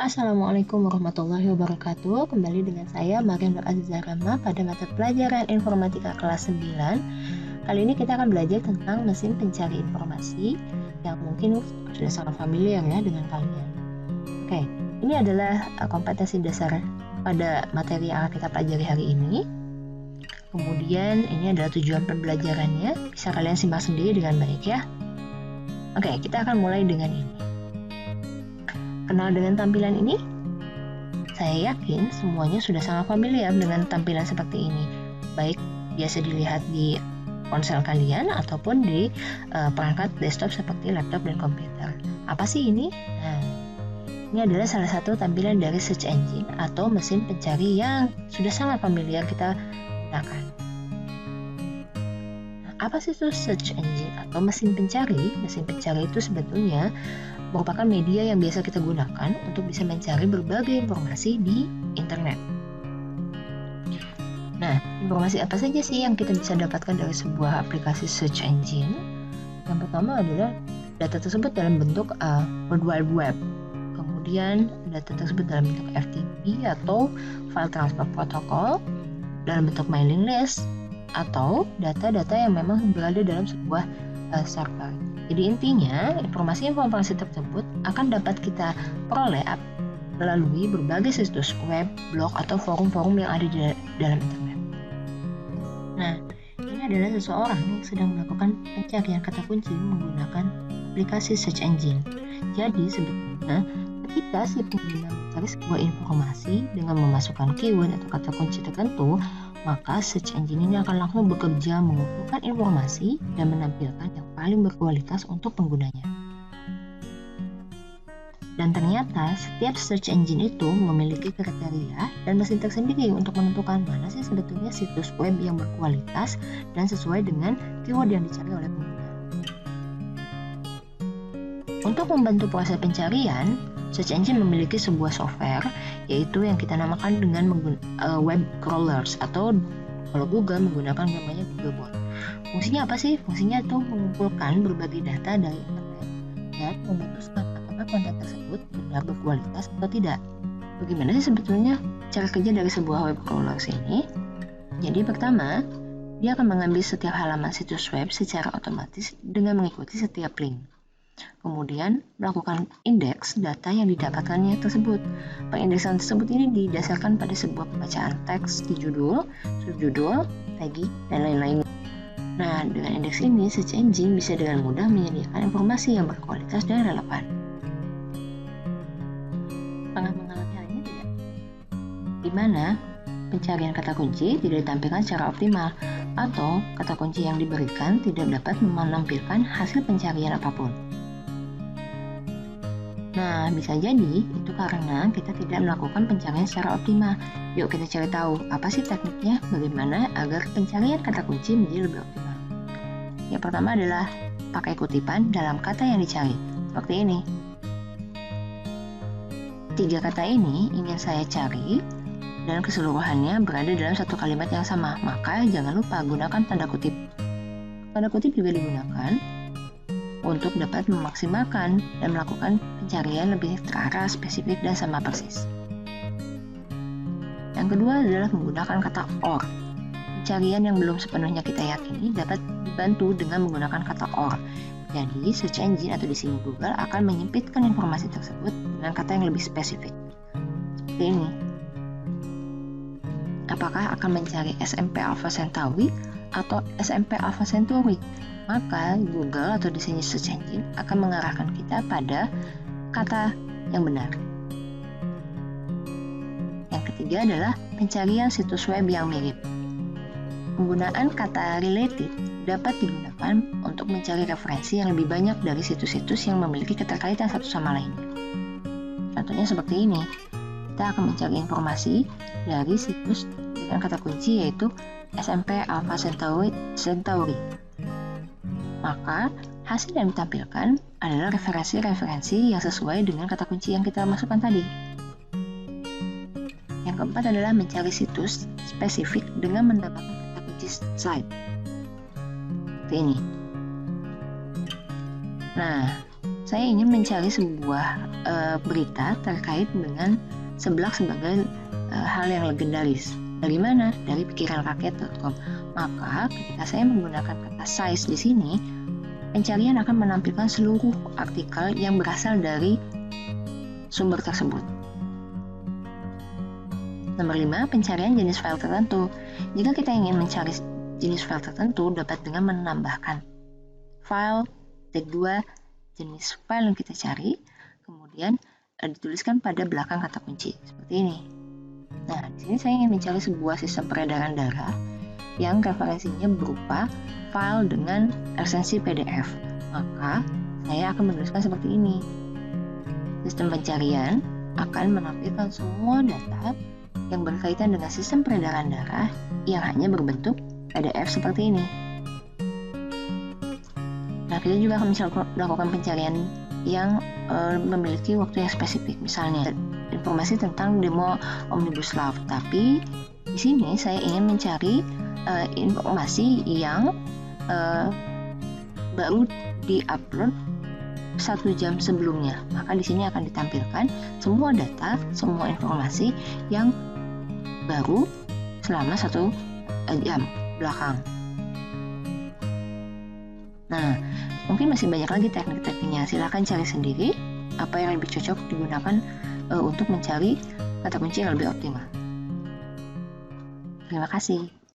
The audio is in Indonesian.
Assalamualaikum warahmatullahi wabarakatuh. Kembali dengan saya Mariam Nur Azizah Rahma pada mata pelajaran Informatika kelas 9. Kali ini kita akan belajar tentang mesin pencari informasi yang mungkin sudah sangat familiar ya dengan kalian. Oke, ini adalah kompetensi dasar pada materi yang akan kita pelajari hari ini. Kemudian ini adalah tujuan pembelajarannya. Bisa kalian simak sendiri dengan baik ya. Oke, kita akan mulai dengan ini. Kenal dengan tampilan ini? Saya yakin semuanya sudah sangat familiar dengan tampilan seperti ini, baik biasa dilihat di ponsel kalian ataupun di perangkat desktop seperti laptop dan komputer. Apa sih ini? Nah, ini adalah salah satu tampilan dari search engine atau mesin pencari yang sudah sangat familiar kita gunakan. Nah, apa sih itu search engine atau mesin pencari? Mesin pencari itu sebetulnya merupakan media yang biasa kita gunakan untuk bisa mencari berbagai informasi di internet. Nah, informasi apa saja sih yang kita bisa dapatkan dari sebuah aplikasi search engine? Yang pertama adalah data tersebut dalam bentuk World Wide Web. Kemudian data tersebut dalam bentuk FTP atau File Transfer Protocol, dalam bentuk mailing list, atau data-data yang memang berada dalam sebuah server. Jadi intinya, informasi-informasi tersebut akan dapat kita peroleh melalui berbagai situs web, blog, atau forum-forum yang ada di dalam internet. Nah, ini adalah seseorang yang sedang melakukan pencarian kata kunci menggunakan aplikasi search engine. Jadi sebetulnya, ketika si pengguna mencari sebuah informasi dengan memasukkan keyword atau kata kunci tertentu, maka search engine ini akan langsung bekerja mengumpulkan informasi dan menampilkan yang paling berkualitas untuk penggunanya. Dan ternyata setiap search engine itu memiliki kriteria dan mesin tersendiri untuk menentukan mana sih sebetulnya situs web yang berkualitas dan sesuai dengan keyword yang dicari oleh pengguna. Untuk membantu proses pencarian, search engine memiliki sebuah software, yaitu yang kita namakan dengan web crawlers, atau kalau Google menggunakan namanya Googlebot. Fungsinya apa sih? Fungsinya itu mengumpulkan berbagai data dari internet dan memutuskan apakah konten tersebut benar berkualitas atau tidak. Bagaimana sih sebetulnya cara kerja dari sebuah web crawlers ini? Jadi pertama, dia akan mengambil setiap halaman situs web secara otomatis dengan mengikuti setiap link. Kemudian melakukan indeks data yang didapatkannya tersebut. Pengindeksan tersebut ini didasarkan pada sebuah pembacaan teks di judul, subjudul, tagging, dan lain-lain. Nah, dengan indeks ini, search engine bisa dengan mudah menyediakan informasi yang berkualitas dan relevan. Pernah mengalami hal ini tidak? Di mana pencarian kata kunci tidak ditampilkan secara optimal, atau kata kunci yang diberikan tidak dapat menampilkan hasil pencarian apapun. Nah, bisa jadi itu karena kita tidak melakukan pencarian secara optimal. Yuk kita cari tahu, apa sih tekniknya, bagaimana agar pencarian kata kunci menjadi lebih optimal. Yang pertama adalah pakai kutipan dalam kata yang dicari. Seperti ini. 3 kata ini ingin saya cari dan keseluruhannya berada dalam satu kalimat yang sama. Maka jangan lupa gunakan tanda kutip. Tanda kutip juga digunakan untuk dapat memaksimalkan dan melakukan pencarian lebih terarah, spesifik, dan sama persis. Yang kedua adalah menggunakan kata OR. Pencarian yang belum sepenuhnya kita yakini dapat dibantu dengan menggunakan kata OR. Jadi, search engine atau di sini Google akan menyempitkan informasi tersebut dengan kata yang lebih spesifik. Seperti ini. Apakah akan mencari SMP Alpha Centauri atau SMP Alpha Centauri? Maka Google atau di sini search engine akan mengarahkan kita pada kata yang benar. Yang ketiga adalah pencarian situs web yang mirip. Penggunaan kata related dapat digunakan untuk mencari referensi yang lebih banyak dari situs-situs yang memiliki keterkaitan satu sama lainnya. Contohnya seperti ini. Kita akan mencari informasi dari situs dengan kata kunci yaitu SMP Alpha Centauri. Maka, hasil yang ditampilkan adalah referensi-referensi yang sesuai dengan kata kunci yang kita masukkan tadi. Yang keempat adalah mencari situs spesifik dengan mendapatkan kata kunci site. Seperti ini. Nah, saya ingin mencari sebuah berita terkait dengan seblak sebagai hal yang legendaris. Dari mana? Dari pikiranrakyat.com. Maka ketika saya menggunakan kata size di sini, pencarian akan menampilkan seluruh artikel yang berasal dari sumber tersebut. Nomor 5, pencarian jenis file tertentu. Jika kita ingin mencari jenis file tertentu, dapat dengan menambahkan file, tag 2, jenis file yang kita cari, kemudian dituliskan pada belakang kata kunci, seperti ini. Nah, di sini saya ingin mencari sebuah sistem peredaran darah yang referensinya berupa file dengan ekstensi PDF. Maka, saya akan menuliskan seperti ini. Sistem pencarian akan menampilkan semua data yang berkaitan dengan sistem peredaran darah yang hanya berbentuk PDF seperti ini. Nah, kita juga akan melakukan pencarian yang memiliki waktu yang spesifik. Misalnya, informasi tentang demo Omnibus Law. Tapi di sini saya ingin mencari informasi yang baru di-upload 1 jam sebelumnya. Maka di sini akan ditampilkan semua data, semua informasi yang baru selama 1 jam belakang. Nah, mungkin masih banyak lagi teknik-tekniknya. Silakan cari sendiri apa yang lebih cocok digunakan untuk mencari kata kunci yang lebih optimal. Terima kasih.